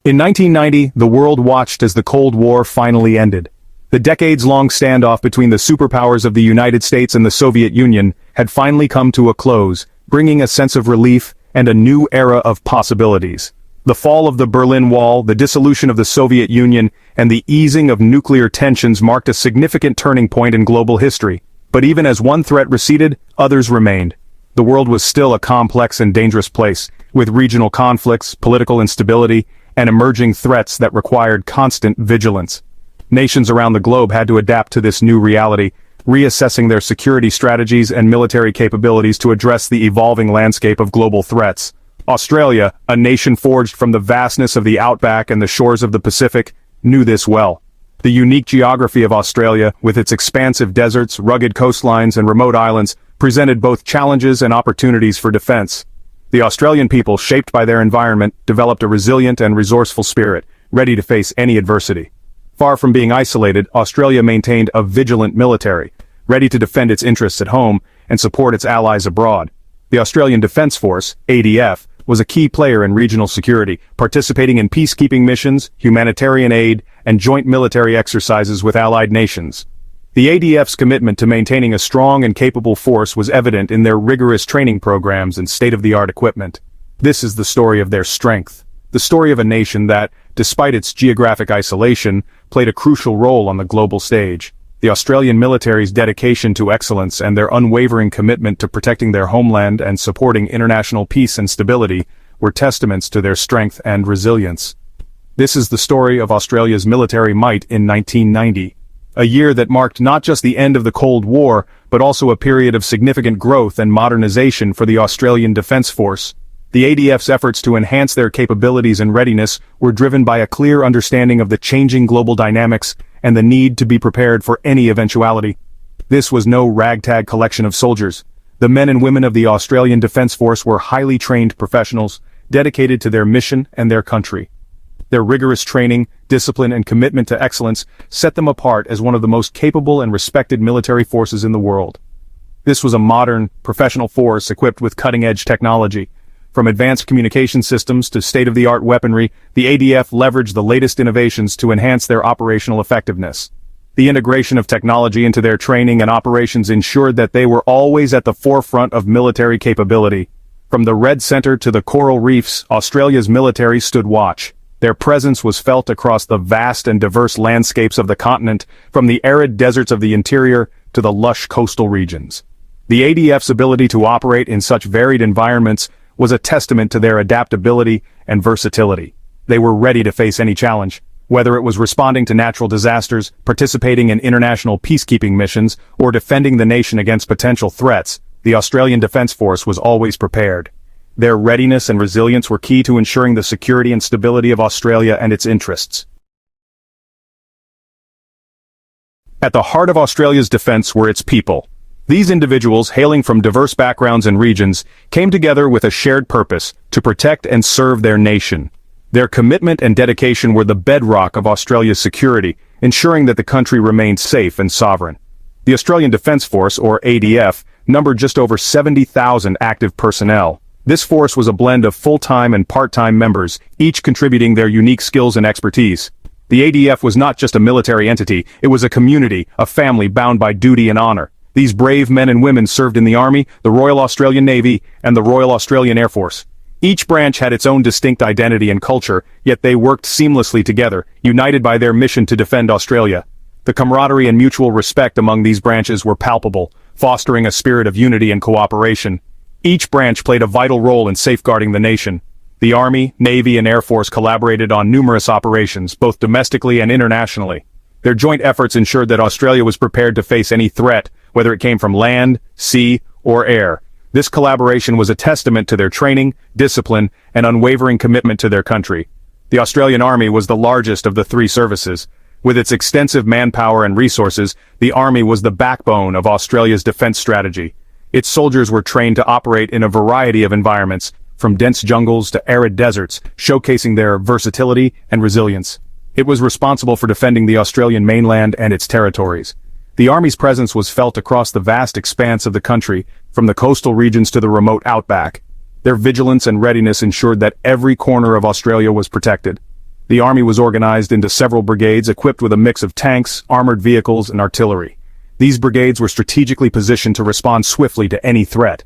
In 1990, the world watched as the Cold War finally ended. The decades-long standoff between the superpowers of the United States and the Soviet Union had finally come to a close, bringing a sense of relief and a new era of possibilities. The fall of the Berlin Wall, the dissolution of the Soviet Union, and the easing of nuclear tensions marked a significant turning point in global history. But even as one threat receded, others remained. The world was still a complex and dangerous place, with regional conflicts, political instability, and emerging threats that required constant vigilance. Nations around the globe had to adapt to this new reality, reassessing their security strategies and military capabilities to address the evolving landscape of global threats. Australia, a nation forged from the vastness of the outback and the shores of the Pacific, knew this well. The unique geography of Australia, with its expansive deserts, rugged coastlines, and remote islands, presented both challenges and opportunities for defense. The Australian people, shaped by their environment, developed a resilient and resourceful spirit, ready to face any adversity. Far from being isolated, Australia maintained a vigilant military, ready to defend its interests at home and support its allies abroad. The Australian Defence Force, ADF, was a key player in regional security, participating in peacekeeping missions, humanitarian aid, and joint military exercises with allied nations. The ADF's commitment to maintaining a strong and capable force was evident in their rigorous training programs and state-of-the-art equipment. This is the story of their strength. The story of a nation that, despite its geographic isolation, played a crucial role on the global stage. The Australian military's dedication to excellence and their unwavering commitment to protecting their homeland and supporting international peace and stability were testaments to their strength and resilience. This is the story of Australia's military might in 1990. A year that marked not just the end of the Cold War, but also a period of significant growth and modernization for the Australian Defence Force. The ADF's efforts to enhance their capabilities and readiness were driven by a clear understanding of the changing global dynamics and the need to be prepared for any eventuality. This was no ragtag collection of soldiers. The men and women of the Australian Defence Force were highly trained professionals, dedicated to their mission and their country. Their rigorous training, discipline, and commitment to excellence set them apart as one of the most capable and respected military forces in the world. This was a modern, professional force equipped with cutting-edge technology. From advanced communication systems to state-of-the-art weaponry, the ADF leveraged the latest innovations to enhance their operational effectiveness. The integration of technology into their training and operations ensured that they were always at the forefront of military capability. From the Red Centre to the coral reefs, Australia's military stood watch. Their presence was felt across the vast and diverse landscapes of the continent, from the arid deserts of the interior to the lush coastal regions. The ADF's ability to operate in such varied environments was a testament to their adaptability and versatility. They were ready to face any challenge. Whether it was responding to natural disasters, participating in international peacekeeping missions, or defending the nation against potential threats, the Australian Defence Force was always prepared. Their readiness and resilience were key to ensuring the security and stability of Australia and its interests. At the heart of Australia's defence were its people. These individuals, hailing from diverse backgrounds and regions, came together with a shared purpose to protect and serve their nation. Their commitment and dedication were the bedrock of Australia's security, ensuring that the country remained safe and sovereign. The Australian Defence Force, or ADF, numbered just over 70,000 active personnel. This force was a blend of full-time and part-time members, each contributing their unique skills and expertise. The ADF was not just a military entity, it was a community, a family bound by duty and honor. These brave men and women served in the Army, the Royal Australian Navy, and the Royal Australian Air Force. Each branch had its own distinct identity and culture, yet they worked seamlessly together, united by their mission to defend Australia. The camaraderie and mutual respect among these branches were palpable, fostering a spirit of unity and cooperation. Each branch played a vital role in safeguarding the nation. The Army, Navy, and Air Force collaborated on numerous operations, both domestically and internationally. Their joint efforts ensured that Australia was prepared to face any threat, whether it came from land, sea, or air. This collaboration was a testament to their training, discipline, and unwavering commitment to their country. The Australian Army was the largest of the three services. With its extensive manpower and resources, the Army was the backbone of Australia's defence strategy. Its soldiers were trained to operate in a variety of environments, from dense jungles to arid deserts, showcasing their versatility and resilience. It was responsible for defending the Australian mainland and its territories. The Army's presence was felt across the vast expanse of the country, from the coastal regions to the remote outback. Their vigilance and readiness ensured that every corner of Australia was protected. The army was organized into several brigades equipped with a mix of tanks, armored vehicles, and artillery. These brigades were strategically positioned to respond swiftly to any threat.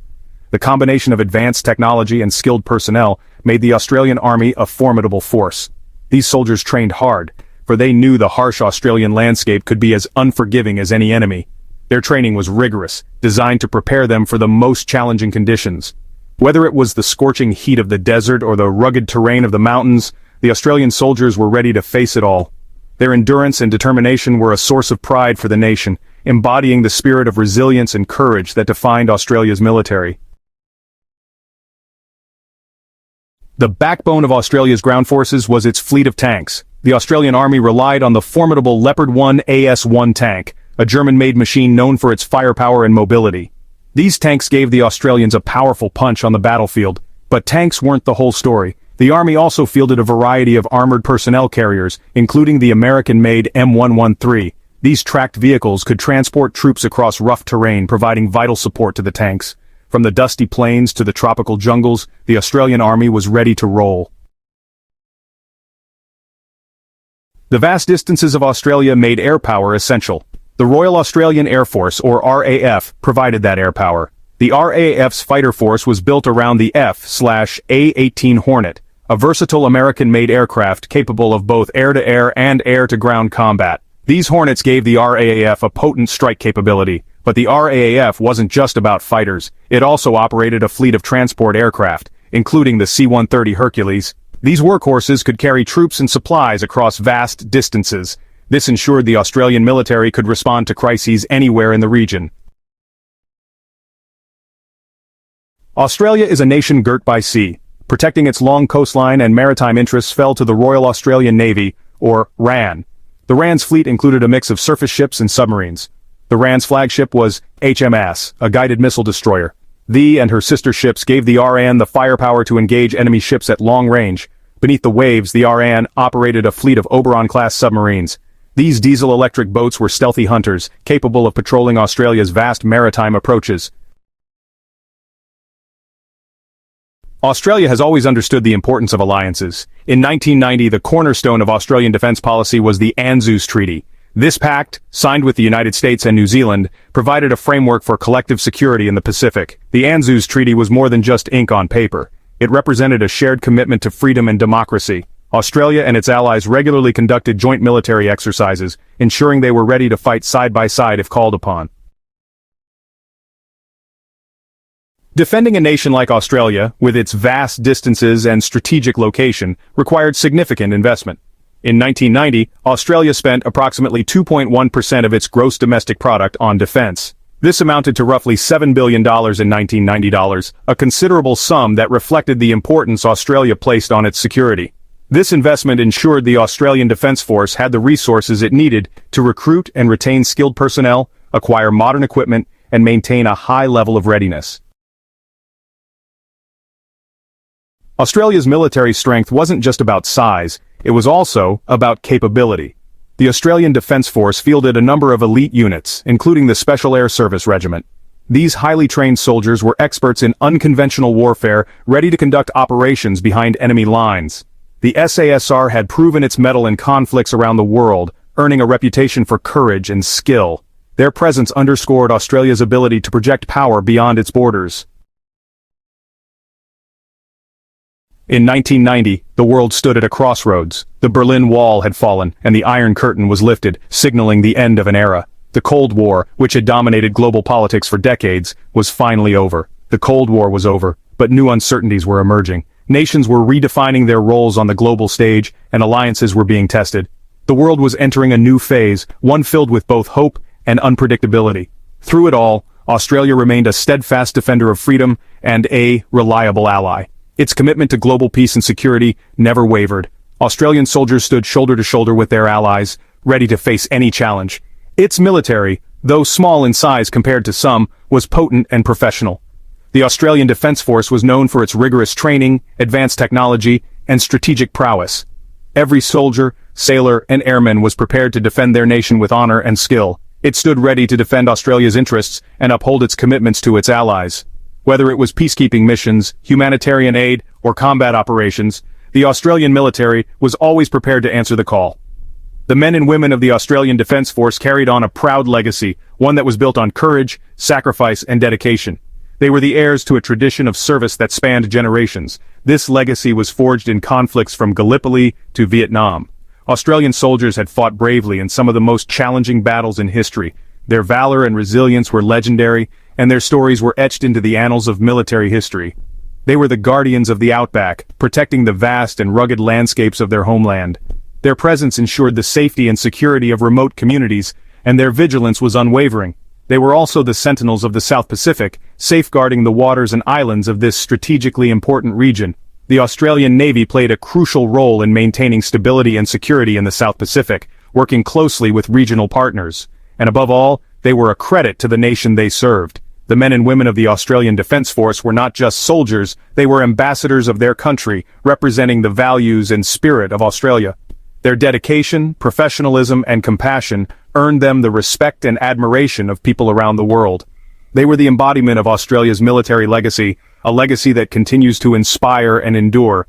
The combination of advanced technology and skilled personnel made the Australian Army a formidable force. These soldiers trained hard, for they knew the harsh Australian landscape could be as unforgiving as any enemy. Their training was rigorous, designed to prepare them for the most challenging conditions. Whether it was the scorching heat of the desert or the rugged terrain of the mountains, the Australian soldiers were ready to face it all. Their endurance and determination were a source of pride for the nation, embodying the spirit of resilience and courage that defined Australia's military. The backbone of Australia's ground forces was its fleet of tanks. The Australian Army relied on the formidable Leopard 1 AS-1 tank, a German-made machine known for its firepower and mobility. These tanks gave the Australians a powerful punch on the battlefield, but tanks weren't the whole story. The Army also fielded a variety of armored personnel carriers, including the American-made M113. These tracked vehicles could transport troops across rough terrain, providing vital support to the tanks. From the dusty plains to the tropical jungles, the Australian Army was ready to roll. The vast distances of Australia made air power essential. The Royal Australian Air Force, or RAF, provided that air power. The RAF's fighter force was built around the F/A-18 Hornet, a versatile American-made aircraft capable of both air-to-air and air-to-ground combat. These Hornets gave the RAF a potent strike capability, but the RAF wasn't just about fighters. It also operated a fleet of transport aircraft, including the C-130 Hercules. These workhorses could carry troops and supplies across vast distances. This ensured the Australian military could respond to crises anywhere in the region. Australia is a nation girt by sea. Protecting its long coastline and maritime interests fell to the Royal Australian Navy, or RAN. The RAN's fleet included a mix of surface ships and submarines. The RAN's flagship was HMS, a guided missile destroyer. The and her sister ships gave the RAN the firepower to engage enemy ships at long range. Beneath the waves, the RAN operated a fleet of Oberon-class submarines. These diesel-electric boats were stealthy hunters, capable of patrolling Australia's vast maritime approaches. Australia has always understood the importance of alliances. In 1990, the cornerstone of Australian defence policy was the ANZUS Treaty. This pact, signed with the United States and New Zealand, provided a framework for collective security in the Pacific. The ANZUS Treaty was more than just ink on paper. It represented a shared commitment to freedom and democracy. Australia and its allies regularly conducted joint military exercises, ensuring they were ready to fight side by side if called upon. Defending a nation like Australia, with its vast distances and strategic location, required significant investment. In 1990, Australia spent approximately 2.1% of its gross domestic product on defense. This amounted to roughly $7 billion in 1990 dollars, a considerable sum that reflected the importance Australia placed on its security. This investment ensured the Australian Defence Force had the resources it needed to recruit and retain skilled personnel, acquire modern equipment, and maintain a high level of readiness. Australia's military strength wasn't just about size, it was also about capability. The Australian Defence Force fielded a number of elite units, including the Special Air Service Regiment. These highly trained soldiers were experts in unconventional warfare, ready to conduct operations behind enemy lines. The SASR had proven its mettle in conflicts around the world, earning a reputation for courage and skill. Their presence underscored Australia's ability to project power beyond its borders. In 1990, the world stood at a crossroads. The Berlin Wall had fallen, and the Iron Curtain was lifted, signaling the end of an era. The Cold War, which had dominated global politics for decades, was finally over. The Cold War was over, but new uncertainties were emerging. Nations were redefining their roles on the global stage, and alliances were being tested. The world was entering a new phase, one filled with both hope and unpredictability. Through it all, Australia remained a steadfast defender of freedom and a reliable ally. Its commitment to global peace and security never wavered. Australian soldiers stood shoulder to shoulder with their allies, ready to face any challenge. Its military, though small in size compared to some, was potent and professional. The Australian Defence Force was known for its rigorous training, advanced technology, and strategic prowess. Every soldier, sailor, and airman was prepared to defend their nation with honor and skill. It stood ready to defend Australia's interests and uphold its commitments to its allies. Whether it was peacekeeping missions, humanitarian aid, or combat operations, The Australian military was always prepared to answer the call. The men and women of the Australian Defence Force carried on a proud legacy, one that was built on courage, sacrifice, and dedication. They were the heirs to a tradition of service that spanned generations. This legacy was forged in conflicts from Gallipoli to Vietnam. Australian soldiers had fought bravely in some of the most challenging battles in history. Their valor and resilience were legendary, and their stories were etched into the annals of military history. They were the guardians of the outback, protecting the vast and rugged landscapes of their homeland. Their presence ensured the safety and security of remote communities, and their vigilance was unwavering. They were also the sentinels of the South Pacific, safeguarding the waters and islands of this strategically important region. The Australian Navy played a crucial role in maintaining stability and security in the South Pacific, working closely with regional partners. And above all, they were a credit to the nation they served. The men and women of the Australian Defence Force were not just soldiers, they were ambassadors of their country, representing the values and spirit of Australia. Their dedication, professionalism, and compassion earned them the respect and admiration of people around the world. They were the embodiment of Australia's military legacy, a legacy that continues to inspire and endure.